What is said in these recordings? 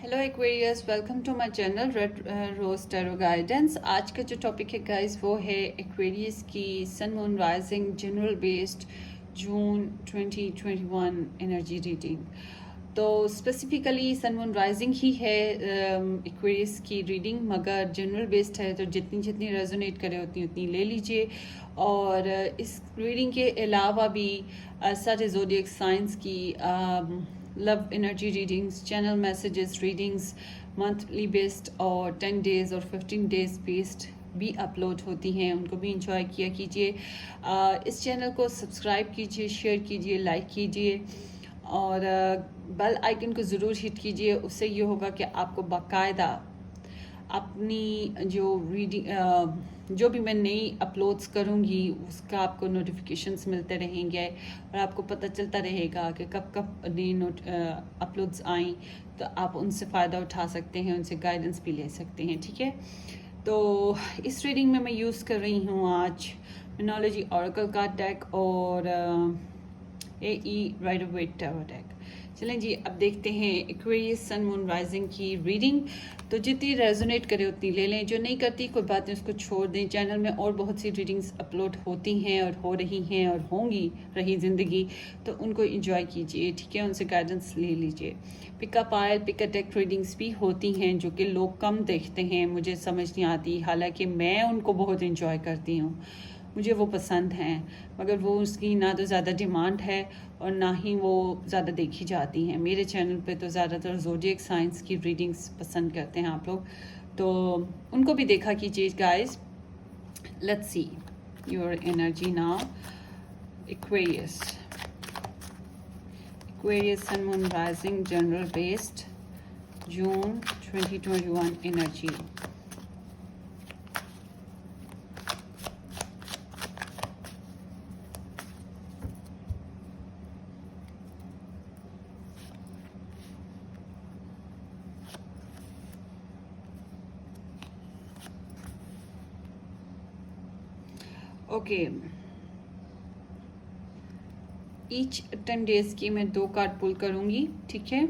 Hello Aquarius, welcome to my channel red rose tarot guidance. आज का जो topic है गाइस वो है एक्वेरियस की sun moon rising general based June 2021 energy reading. तो स्पेसिफिकली सन मून राइजिंग ही है एक्वेरियस की रीडिंग, मगर जनरल बेस्ड है तो जितनी जितनी रेजोनेट करे उतनी उतनी ले लीजिए। और इस रीडिंग के अलावा भी सारे ज़ोडिएक साइंस की love energy readings, channel messages readings, monthly based और 10 डेज और 15 डेज बेस्ड भी अपलोड होती हैं, उनको भी इंजॉय किया कीजिए। इस चैनल को सब्सक्राइब कीजिए, शेयर कीजिए, लाइक कीजिए और बेल आइकन को ज़रूर हिट कीजिए। उससे ये होगा कि आपको बाकायदा अपनी जो भी मैं नई अपलोड्स करूँगी उसका आपको नोटिफिकेशंस मिलते रहेंगे और आपको पता चलता रहेगा कि कब कब नई अपलोड्स आई, तो आप उनसे फ़ायदा उठा सकते हैं, उनसे गाइडेंस भी ले सकते हैं। ठीक है, तो इस रीडिंग में मैं यूज़ कर रही हूँ आज मिनोलॉजी ऑरेकल कार्ड डेक और AE rider waite tarot deck. चलें जी, अब देखते हैं एक्वेरियस सन मून राइजिंग की रीडिंग। तो जितनी रेजोनेट करे उतनी ले लें, जो नहीं करती कोई बात नहीं, उसको छोड़ दें। चैनल में और बहुत सी रीडिंग्स अपलोड होती हैं और हो रही हैं और होंगी रही ज़िंदगी, तो उनको एंजॉय कीजिए। ठीक है, उनसे गाइडेंस ले लीजिए। Pickup oil pickup deck readings भी होती हैं जो कि लोग कम देखते हैं, मुझे समझ नहीं आती, हालांकि मैं उनको बहुत एंजॉय करती हूँ, मुझे वो पसंद हैं, मगर वो उसकी ना तो ज़्यादा डिमांड है और ना ही वो ज़्यादा देखी जाती हैं। मेरे चैनल पे तो ज़्यादातर ज़ोडिएक साइंस की रीडिंग्स पसंद करते हैं आप लोग, तो उनको भी देखा कीजिए guys. Let's see your energy now. Aquarius sun moon rising general based June 2021 energy. Okay, each 10 days की मैं 2 कार्ड पुल करूंगी। ठीक है,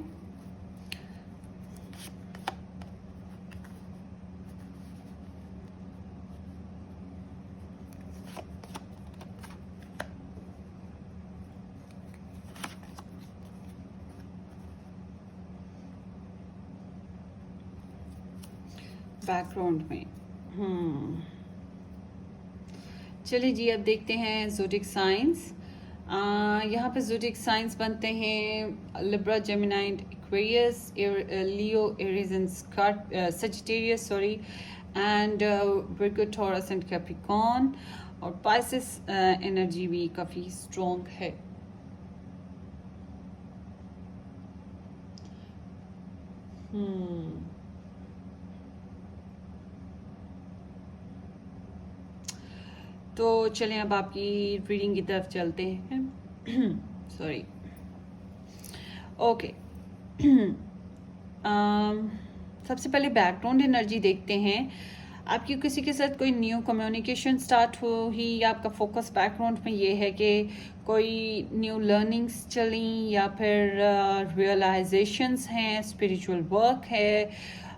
बैकग्राउंड में चलिए जी, अब देखते हैं ज़ोडिएक साइंस। यहाँ पे ज़ोडिएक साइंस बनते हैं Libra, Gemini, Aquarius, Leo, Aries and Sagittarius and Virgo, taurus and Capricorn. और पाइसेस एनर्जी भी काफ़ी स्ट्रॉन्ग है। तो चलें अब आपकी रीडिंग की तरफ चलते हैं। Sorry, okay. सबसे पहले बैकग्राउंड एनर्जी देखते हैं। आपकी किसी के साथ कोई न्यू कम्युनिकेशन स्टार्ट हो ही, या आपका फोकस बैकग्राउंड में ये है कि कोई न्यू लर्निंग्स चली, या फिर रियलाइजेशंस हैं, स्पिरिचुअल वर्क है,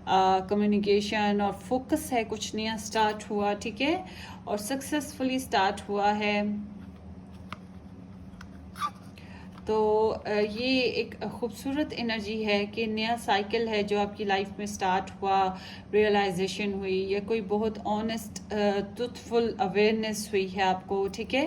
कम्युनिकेशन और फोकस है, कुछ नया स्टार्ट हुआ। ठीक है, और सक्सेसफुली स्टार्ट हुआ है। तो ये एक खूबसूरत एनर्जी है कि नया साइकिल है जो आपकी लाइफ में स्टार्ट हुआ, रियलाइजेशन हुई, या कोई बहुत ऑनेस्ट ट्रूथफुल अवेयरनेस हुई है आपको। ठीक है,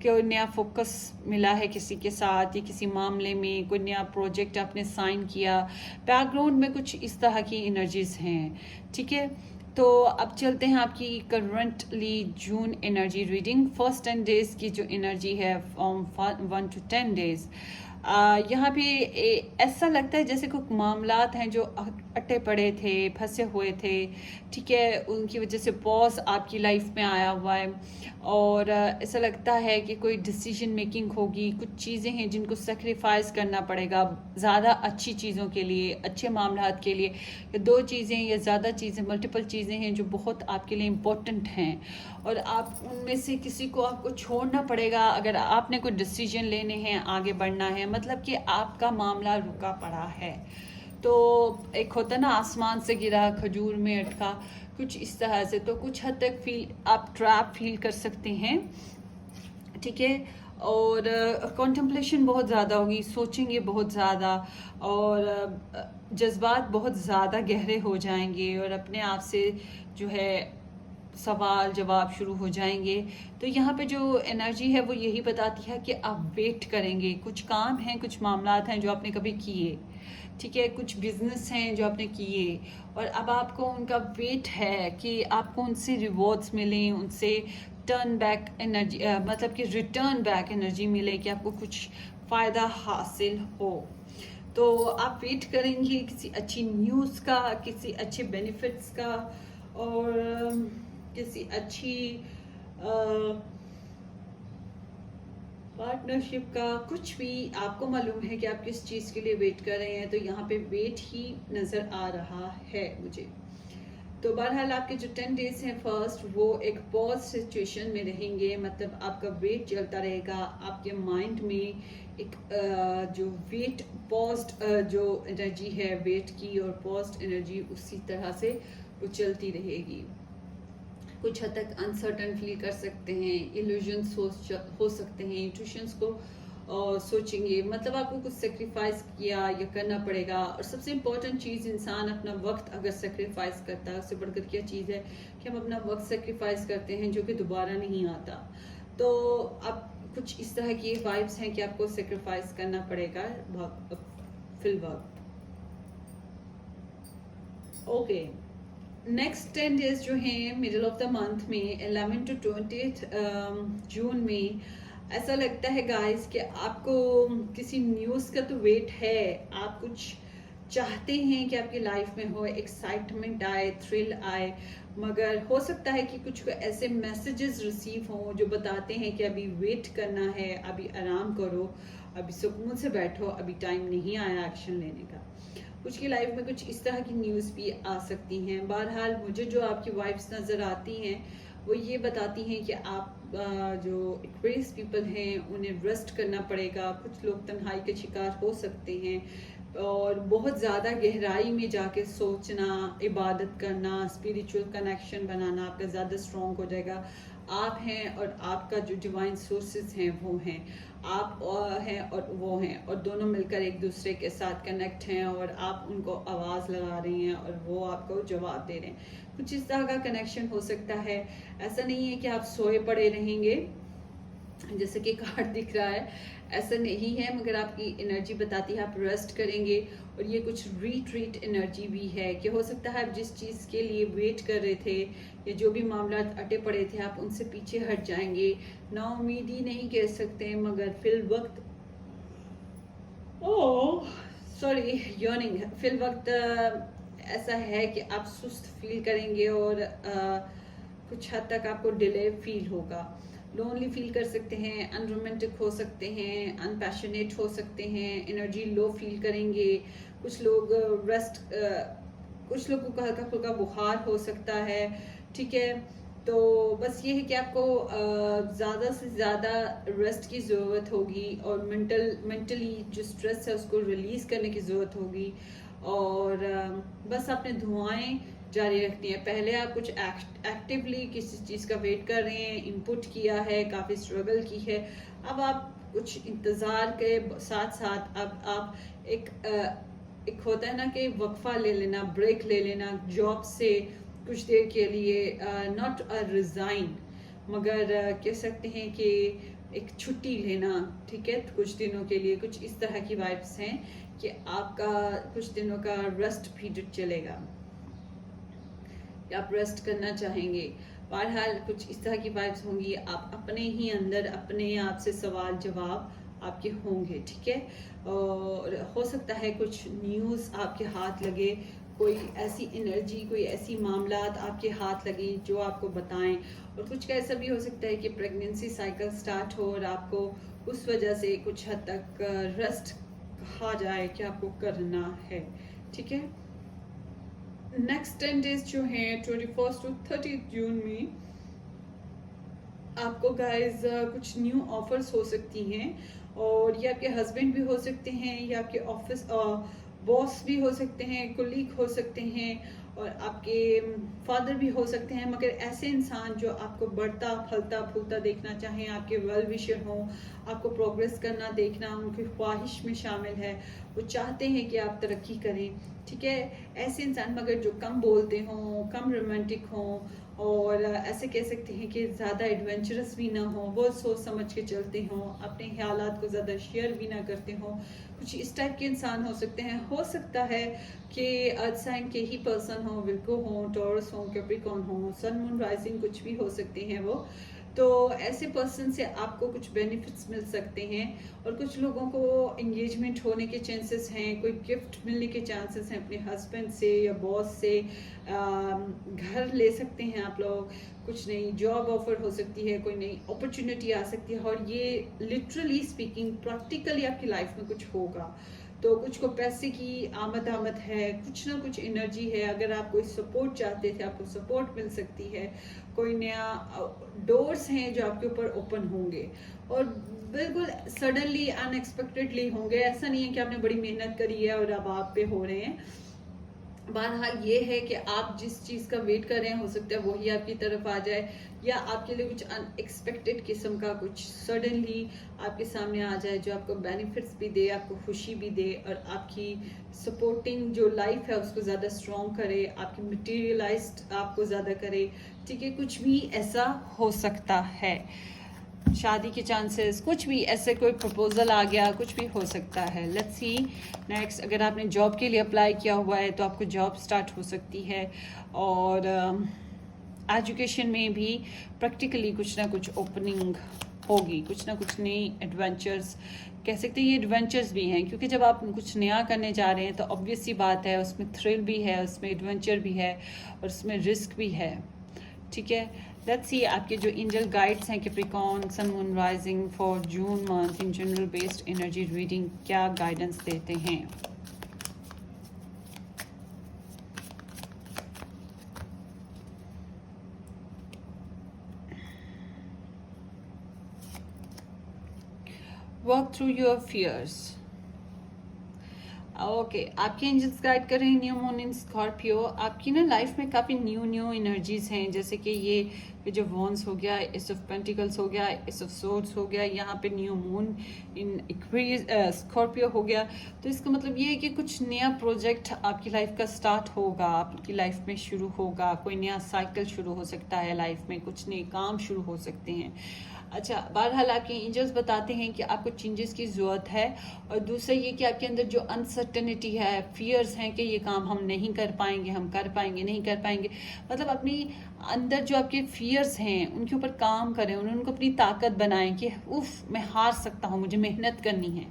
कि नया फोकस मिला है किसी के साथ या किसी मामले में, कोई नया प्रोजेक्ट आपने साइन किया। बैकग्राउंड में कुछ इस तरह की एनर्जीज हैं। ठीक है, तो अब चलते हैं आपकी करंटली जून एनर्जी रीडिंग। फर्स्ट 10 डेज की जो एनर्जी है फ्रॉम 1 to 10 डेज, यहाँ पे ऐसा लगता है जैसे कुछ मामलात हैं जो अटे पड़े थे, फंसे हुए थे। ठीक है, उनकी वजह से पॉज आपकी लाइफ में आया हुआ है और ऐसा लगता है कि कोई डिसीजन मेकिंग होगी, कुछ चीज़ें हैं जिनको सेक्रीफाइस करना पड़ेगा ज़्यादा अच्छी चीज़ों के लिए, अच्छे मामलात के लिए। या 2 चीज़ें या ज़्यादा चीज़ें, मल्टीपल चीज़ें हैं जो बहुत आपके लिए इम्पोर्टेंट हैं और आप उनमें से किसी को आपको छोड़ना पड़ेगा अगर आपने कोई डिसीजन लेने हैं, आगे बढ़ना है। मतलब कि आपका मामला रुका पड़ा है। तो एक होता है ना आसमान से गिरा खजूर में अटका, कुछ इस तरह से। तो कुछ हद तक आप ट्रैप फील कर सकते हैं, ठीक है। और कॉन्टम्पलेशन बहुत ज़्यादा होगी, सोचेंगे बहुत ज़्यादा, और जज्बात बहुत ज़्यादा गहरे हो जाएंगे, और अपने आप से जो है सवाल जवाब शुरू हो जाएंगे। तो यहाँ पे जो एनर्जी है वो यही बताती है कि आप वेट करेंगे। कुछ काम हैं, कुछ मामलात हैं जो आपने कभी किए, ठीक है, कुछ बिजनेस हैं जो आपने किए, और अब आपको उनका वेट है कि आपको उनसे रिवॉर्ड्स मिलें, उनसे टर्न बैक एनर्जी, मतलब कि रिटर्न बैक एनर्जी मिले, कि आपको कुछ फ़ायदा हासिल हो। तो आप वेट करेंगे किसी अच्छी न्यूज़ का, किसी अच्छे बेनिफिट्स का, और किसी अच्छी पार्टनरशिप का। कुछ भी आपको मालूम है कि आप किस चीज़ के लिए वेट कर रहे हैं, तो यहाँ पे वेट ही नज़र आ रहा है मुझे। तो बहरहाल आपके जो 10 डेज हैं फर्स्ट, वो एक पॉज सिचुएशन में रहेंगे, मतलब आपका वेट चलता रहेगा। आपके माइंड में एक जो वेट पॉज्ड जो एनर्जी है वेट की, और पॉज्ड एनर्जी उसी तरह से वो चलती रहेगी। कुछ हद तक अनसर्टन फील कर सकते हैं, इल्यूजन्स हो सकते हैं, इंट्यूशंस को सोचेंगे, मतलब आपको कुछ सेक्रीफाइस किया या करना पड़ेगा। और सबसे इम्पोर्टेंट चीज़, इंसान अपना वक्त अगर सेक्रीफाइस करता है, उससे बढ़कर क्या चीज़ है कि हम अपना वक्त सेक्रीफाइस करते हैं जो कि दोबारा नहीं आता। तो अब कुछ इस तरह की वाइब्स हैं कि आपको सेक्रीफाइस करना पड़ेगा फिल वक्त। ओके, नेक्स्ट 10 डेज जो हैं मिडिल ऑफ द मंथ में 11 to 20 जून में, ऐसा लगता है गाइस कि आपको किसी न्यूज़ का तो वेट है। आप कुछ चाहते हैं कि आपकी लाइफ में हो, एक्साइटमेंट आए, थ्रिल आए, मगर हो सकता है कि कुछ ऐसे मैसेजेस रिसीव हों जो बताते हैं कि अभी वेट करना है, अभी आराम करो, अभी सुकून से बैठो, अभी टाइम नहीं आया एक्शन लेने का। कुछ की लाइफ में कुछ इस तरह की न्यूज़ भी आ सकती हैं। बहरहाल मुझे जो आपकी वाइब्स नज़र आती हैं वो ये बताती हैं कि आप जो एक्वेरियस पीपल हैं उन्हें रेस्ट करना पड़ेगा। कुछ लोग तन्हाई के शिकार हो सकते हैं, और बहुत ज़्यादा गहराई में जाके सोचना, इबादत करना, स्पिरिचुअल कनेक्शन बनाना आपका ज़्यादा स्ट्रॉन्ग हो जाएगा। आप हैं और आपका जो डिवाइन सोर्सेज हैं वो हैं, आप हैं और वो हैं, और दोनों मिलकर एक दूसरे के साथ कनेक्ट हैं, और आप उनको आवाज़ लगा रही हैं और वो आपको जवाब दे रहे हैं। कुछ इस तरह का कनेक्शन हो सकता है। ऐसा नहीं है कि आप सोए पड़े रहेंगे जैसे कि कार्ड दिख रहा है, ऐसा नहीं है, मगर आपकी एनर्जी बताती है आप रेस्ट करेंगे। और ये कुछ रीट्रीट एनर्जी भी है कि हो सकता है आप जिस चीज़ के लिए वेट कर रहे थे या जो भी मामला अटे पड़े थे आप उनसे पीछे हट जाएंगे। ना उम्मीदी नहीं कह सकते, मगर फिल वक्त सॉरी यर्निंग, फिल वक्त ऐसा है कि आप सुस्त फील करेंगे, और कुछ हद तक आपको डिले फील होगा, लोनली फील कर सकते हैं, अनरोमांटिक हो सकते हैं, अनपैशनेट हो सकते हैं, एनर्जी लो फील करेंगे। कुछ लोग रेस्ट, कुछ लोगों का हल्का फुल्का बुखार हो सकता है, ठीक है। तो बस ये है कि आपको ज़्यादा से ज़्यादा रेस्ट की ज़रूरत होगी, और मेंटली जो स्ट्रेस है उसको रिलीज़ करने की ज़रूरत होगी। और बस आपने दुआएं जारी रखनी है। पहले आप कुछ एक्टिवली किसी चीज़ का वेट कर रहे हैं, इनपुट किया है, काफ़ी स्ट्रगल की है, अब आप कुछ इंतज़ार के साथ साथ अब आप एक होता है ना कि वक्फा ले लेना, ब्रेक ले लेना जॉब से कुछ देर के लिए, नॉट अ रिज़ाइन, मगर कह सकते हैं कि एक छुट्टी लेना, ठीक है, कुछ दिनों के लिए। कुछ इस तरह की वाइब्स हैं कि आपका कुछ दिनों का रेस्ट पीरियड चलेगा, आप रेस्ट करना चाहेंगे। बहरहाल कुछ इस तरह की वाइब्स होंगी। आप अपने ही अंदर अपने आप से सवाल जवाब आपके होंगे, ठीक है। और हो सकता है कुछ न्यूज़ आपके हाथ लगे, कोई ऐसी एनर्जी, कोई ऐसी मामलात आपके हाथ लगी जो आपको बताएं। और कुछ का ऐसा भी हो सकता है कि प्रेगनेंसी साइकिल स्टार्ट हो और आपको उस वजह से कुछ हद तक रेस्ट कहा जाए कि आपको करना है, ठीक है। नेक्स्ट 10 डेज जो हैं 21 to 30 जून में आपको गाइस कुछ न्यू ऑफर्स हो सकती हैं, और ये आपके हस्बैंड भी हो सकते हैं या आपके ऑफिस बॉस भी हो सकते हैं, कुलीग हो सकते हैं, और आपके फादर भी हो सकते हैं, मगर ऐसे इंसान जो आपको बढ़ता फलता फूलता देखना चाहें, आपके वेल विशर हों, आपको प्रोग्रेस करना देखना उनकी ख्वाहिश में शामिल है, वो चाहते हैं कि आप तरक्की करें, ठीक है। ऐसे इंसान मगर जो कम बोलते हों, कम रोमांटिक हों, और ऐसे कह सकते हैं कि ज़्यादा एडवेंचरस भी ना हो, बहुत सोच समझ के चलते हों, अपने ख्यालात को ज़्यादा शेयर भी ना करते हों, कुछ इस टाइप के इंसान हो सकते हैं। हो सकता है कि अर्थ साइन के ही पर्सन हो, विर्गो हो, टॉरस हो, कैप्रिकॉर्न हो, सन मून राइजिंग कुछ भी हो सकते हैं वो। तो ऐसे पर्सन से आपको कुछ बेनिफिट्स मिल सकते हैं, और कुछ लोगों को एंगेजमेंट होने के चांसेस हैं, कोई गिफ्ट मिलने के चांसेस हैं अपने हस्बैंड से या बॉस से, घर ले सकते हैं आप लोग, कुछ नई जॉब ऑफर हो सकती है, कोई नई अपॉर्चुनिटी आ सकती है, और ये लिटरली स्पीकिंग प्रैक्टिकली आपकी लाइफ में कुछ होगा। तो कुछ को पैसे की आमद है, कुछ ना कुछ एनर्जी है, अगर आप कोई सपोर्ट चाहते थे आपको सपोर्ट मिल सकती है, कोई नया डोर्स हैं जो आपके ऊपर ओपन होंगे, और बिल्कुल सडनली अनएक्सपेक्टेडली होंगे। ऐसा नहीं है कि आपने बड़ी मेहनत करी है और अब आप पे हो रहे हैं। बहरहाल ये है कि आप जिस चीज़ का वेट कर रहे हैं, हो सकता है वही आपकी तरफ आ जाए, या आपके लिए कुछ अनएक्सपेक्टेड किस्म का कुछ सडनली आपके सामने आ जाए जो आपको बेनिफिट्स भी दे, आपको खुशी भी दे, और आपकी सपोर्टिंग जो लाइफ है उसको ज़्यादा स्ट्रॉन्ग करे, आपकी मटीरियलाइज्ड आपको ज़्यादा करे, ठीक है। कुछ भी ऐसा हो सकता है, शादी के चांसेस, कुछ भी ऐसे कोई प्रपोजल आ गया, कुछ भी हो सकता है। Let's see next. अगर आपने जॉब के लिए अप्लाई किया हुआ है तो आपको जॉब स्टार्ट हो सकती है, और एजुकेशन में भी प्रैक्टिकली कुछ ना कुछ ओपनिंग होगी, कुछ ना कुछ नई एडवेंचर्स कह सकते हैं। ये एडवेंचर्स भी हैं क्योंकि जब आप कुछ नया करने जा रहे हैं तो ऑब्वियस सी बात है, उसमें थ्रिल भी है, उसमें एडवेंचर भी है, और उसमें रिस्क भी है, ठीक है। लेट्स सी आपके जो एंजल गाइड्स हैं Capricorn, sun moon rising for June month in general based energy reading क्या गाइडेंस देते हैं। Work through your fears. Okay, आपके एंजल्स गाइड कर रहे हैं न्यू मून इन स्कॉर्पियो। आपकी ना लाइफ में काफ़ी न्यू एनर्जीज हैं, जैसे कि ये जो वॉन्स हो गया, एस ऑफ पेंटिकल्स हो गया, एस ऑफ सोर्ड्स हो गया, यहाँ पे न्यू मून इन एक्वेरियस स्कॉर्पियो हो गया। तो इसका मतलब ये है कि कुछ नया प्रोजेक्ट आपकी लाइफ का स्टार्ट होगा, आपकी लाइफ में शुरू होगा, कोई नया साइकिल शुरू हो सकता है लाइफ में, कुछ नए काम शुरू हो सकते हैं। अच्छा, बहरहाल आपके एंजल्स बताते हैं कि आपको चेंजेस की ज़रूरत है, और दूसरा ये कि आपके अंदर जो अनसर्टेनिटी है, फियर्स हैं कि ये काम हम नहीं कर पाएंगे, हम कर पाएंगे नहीं कर पाएंगे, मतलब अपनी अंदर जो आपके फियर्स हैं उनके ऊपर काम करें, उनको अपनी ताकत बनाएं कि उफ मैं हार सकता हूँ, मुझे मेहनत करनी है,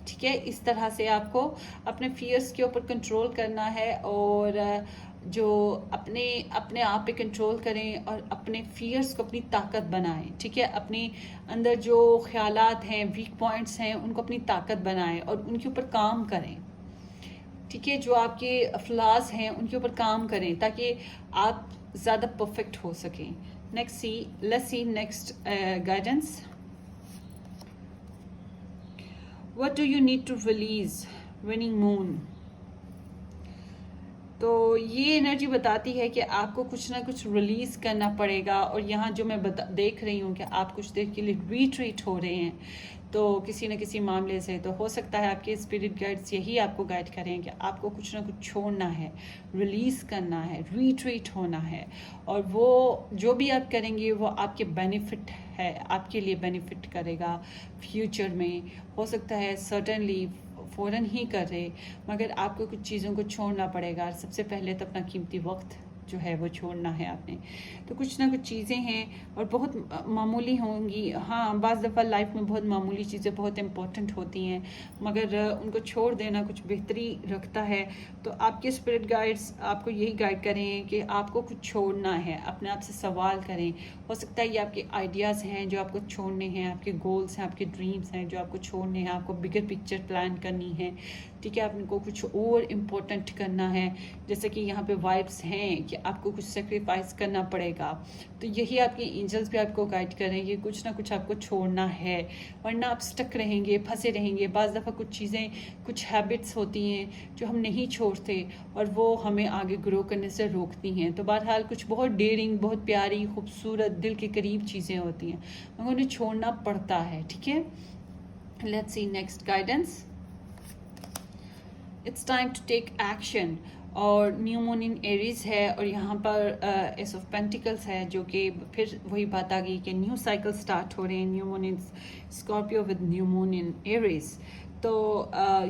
ठीक है। इस तरह से आपको अपने फियर्स के ऊपर कंट्रोल करना है, और जो अपने अपने आप पे कंट्रोल करें और अपने फियर्स को अपनी ताकत बनाएं, ठीक है। अपने अंदर जो ख्यालात हैं, वीक पॉइंट्स हैं, उनको अपनी ताकत बनाएं और उनके ऊपर काम करें, ठीक है। जो आपके फ्लॉज हैं उनके ऊपर काम करें ताकि आप ज़्यादा परफेक्ट हो सकें। Let's see next guidance. What do you need to release waning moon. तो ये एनर्जी बताती है कि आपको कुछ ना कुछ रिलीज़ करना पड़ेगा, और यहाँ जो मैं देख रही हूँ कि आप कुछ देर के लिए रिट्रीट हो रहे हैं, तो किसी न किसी मामले से, तो हो सकता है आपके स्पिरिट गाइड्स यही आपको गाइड करें कि आपको कुछ ना कुछ छोड़ना है, रिलीज़ करना है, रिट्रीट होना है, और वो जो भी आप करेंगे वो आपके बेनिफिट है, आपके लिए बेनिफिट करेगा फ्यूचर में। हो सकता है सर्टनली फ़ौरन ही कर रहे, मगर आपको कुछ चीज़ों को छोड़ना पड़ेगा। सबसे पहले तो अपना कीमती वक्त जो है वो छोड़ना है आपने। तो कुछ ना कुछ चीज़ें हैं और बहुत मामूली होंगी, हाँ बाज़ दफ़ा लाइफ में बहुत मामूली चीज़ें बहुत इम्पोर्टेंट होती हैं, मगर उनको छोड़ देना कुछ बेहतरी रखता है। तो आपके स्पिरिट गाइड्स आपको यही गाइड करें कि आपको कुछ छोड़ना है, अपने आप से सवाल करें। हो सकता है ये आपके आइडियाज़ हैं जो आपको छोड़ने हैं, आपके गोल्स हैं, आपके ड्रीम्स हैं जो आपको छोड़ने हैं, आपको बिगर पिक्चर प्लान करनी है, ठीक है, आपको कुछ और इम्पोर्टेंट करना है, जैसे कि यहाँ पे वाइब्स हैं कि आपको कुछ सेक्रीफाइस करना पड़ेगा। तो यही आपके एंजल्स भी आपको गाइड करेंगे, कुछ ना कुछ आपको छोड़ना है, वरना आप स्टक रहेंगे, फंसे रहेंगे। बाज़ दफ़ा कुछ चीज़ें, कुछ हैबिट्स होती हैं जो हम नहीं छोड़ते और वो हमें आगे ग्रो करने से रोकती हैं। तो बहरहाल कुछ बहुत डेयरिंग, बहुत प्यारी, खूबसूरत, दिल के करीब चीज़ें होती हैं, मगर उन्हें छोड़ना पड़ता है। ठीक है, let's see next guidance. It's time to take action. और न्यू मून इन एरीज है और यहाँ पर एस ऑफ पेंटिकल्स है, जो कि फिर वही बात आ गई कि न्यू साइकिल स्टार्ट हो रहे हैं। New moon in Scorpio with new moon in Aries. तो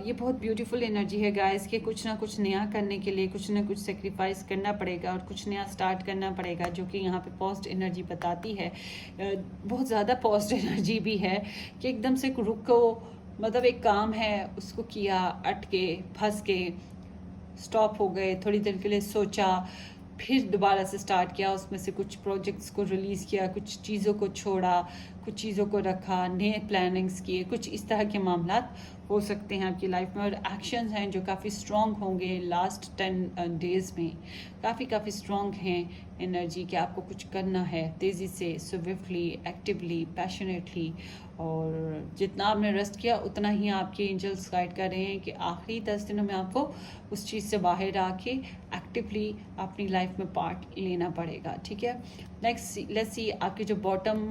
ये बहुत ब्यूटीफुल एनर्जी है गाइस कि कुछ ना कुछ नया करने के लिए कुछ ना कुछ सेक्रीफाइस करना पड़ेगा और कुछ नया स्टार्ट करना पड़ेगा, जो कि यहाँ पे पॉजिटिव एनर्जी बताती है। बहुत ज़्यादा पॉजिटिव एनर्जी भी है कि एकदम से रुको, मतलब एक काम है उसको किया, अटके, फंस के, स्टॉप हो गए, थोड़ी देर के लिए सोचा, फिर दोबारा से स्टार्ट किया, उसमें से कुछ प्रोजेक्ट्स को रिलीज़ किया, कुछ चीज़ों को छोड़ा, कुछ चीज़ों को रखा, नए प्लानिंग्स किए। कुछ इस तरह के मामलात हो सकते हैं आपकी लाइफ में। और एक्शंस हैं जो काफ़ी स्ट्रॉन्ग होंगे लास्ट 10 डेज़ में, काफ़ी स्ट्रॉन्ग हैं एनर्जी कि आपको कुछ करना है तेज़ी से, स्विफ्टली, एक्टिवली, पैशनेटली। और जितना आपने रेस्ट किया उतना ही आपके एंजल्स गाइड कर रहे हैं कि आखिरी 10 दिनों में आपको उस चीज़ से बाहर आके एक्टिवली अपनी लाइफ में पार्ट लेना पड़ेगा। ठीक है, नेक्स्ट लेट्स सी आपकी जो बॉटम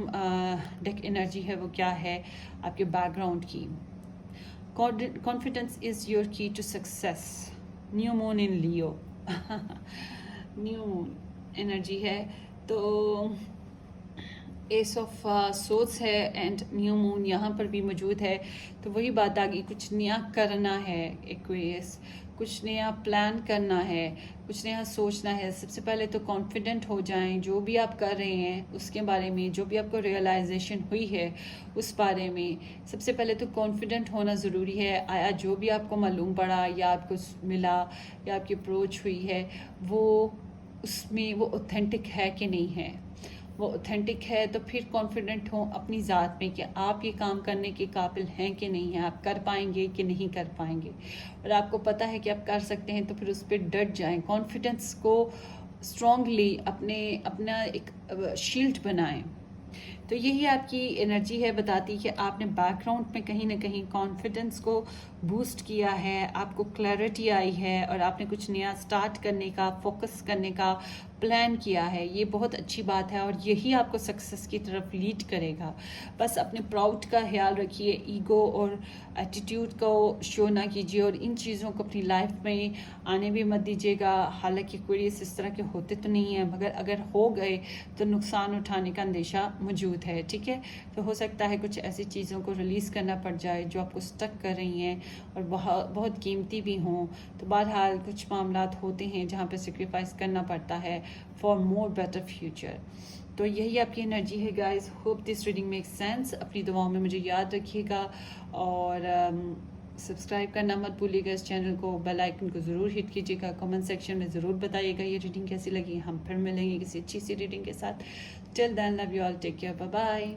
डेक एनर्जी है वो क्या है आपके बैकग्राउंड की। Confidence is your key to success. New moon in Leo. New moon energy है, तो एस ऑफ सोर्स है एंड न्यू मून यहाँ पर भी मौजूद है। तो वही बात आ गई, कुछ नया करना है एक्वेरियस, कुछ नया प्लान करना है, कुछ नया सोचना है। सबसे पहले तो कॉन्फिडेंट हो जाएं जो भी आप कर रहे हैं उसके बारे में, जो भी आपको रियलाइजेशन हुई है उस बारे में। सबसे पहले तो कॉन्फिडेंट होना ज़रूरी है। आया जो भी आपको मालूम पड़ा या आपको मिला या आपकी अप्रोच हुई है, वो उसमें वो ऑथेंटिक है कि नहीं है। वो ऑथेंटिक है तो फिर कॉन्फिडेंट हो अपनी ज़ात में कि आप ये काम करने के काबिल हैं कि नहीं हैं, आप कर पाएंगे कि नहीं कर पाएंगे। और आपको पता है कि आप कर सकते हैं तो फिर उस पर डट जाएं। कॉन्फिडेंस को स्ट्रॉन्गली अपना एक शील्ड बनाएं। तो यही आपकी एनर्जी है, बताती कि आपने बैकग्राउंड में कहीं ना कहीं कॉन्फिडेंस को बूस्ट किया है, आपको क्लैरिटी आई है और आपने कुछ नया स्टार्ट करने का, फोकस करने का प्लान किया है। ये बहुत अच्छी बात है और यही आपको सक्सेस की तरफ लीड करेगा। बस अपने प्राउड का ख्याल रखिए, ईगो और एटीट्यूड को शो ना कीजिए और इन चीज़ों को अपनी लाइफ में आने भी मत दीजिएगा। हालांकि कोई इस तरह के होते तो नहीं हैं, मगर अगर हो गए तो नुकसान उठाने का अंदेशा मौजूद है। ठीक है, तो हो सकता है कुछ ऐसी चीज़ों को रिलीज़ करना पड़ जाए जो आपको स्टक कर रही हैं और बहुत कीमती भी हों। तो बहरहाल कुछ मामलात होते हैं जहाँ पे सेक्रीफाइस करना पड़ता है फॉर मोर बेटर फ्यूचर। तो यही आपकी एनर्जी है guys. Hope this reading makes sense. अपनी दुआओं में मुझे याद रखिएगा और सब्सक्राइब करना मत भूलिएगा इस चैनल को। बेल आइकन को ज़रूर हिट कीजिएगा। कमेंट सेक्शन में ज़रूर बताइएगा ये रीडिंग कैसी लगी। हम फिर मिलेंगे किसी अच्छी सी रीडिंग के साथ। Till then love you all, take care, bye bye.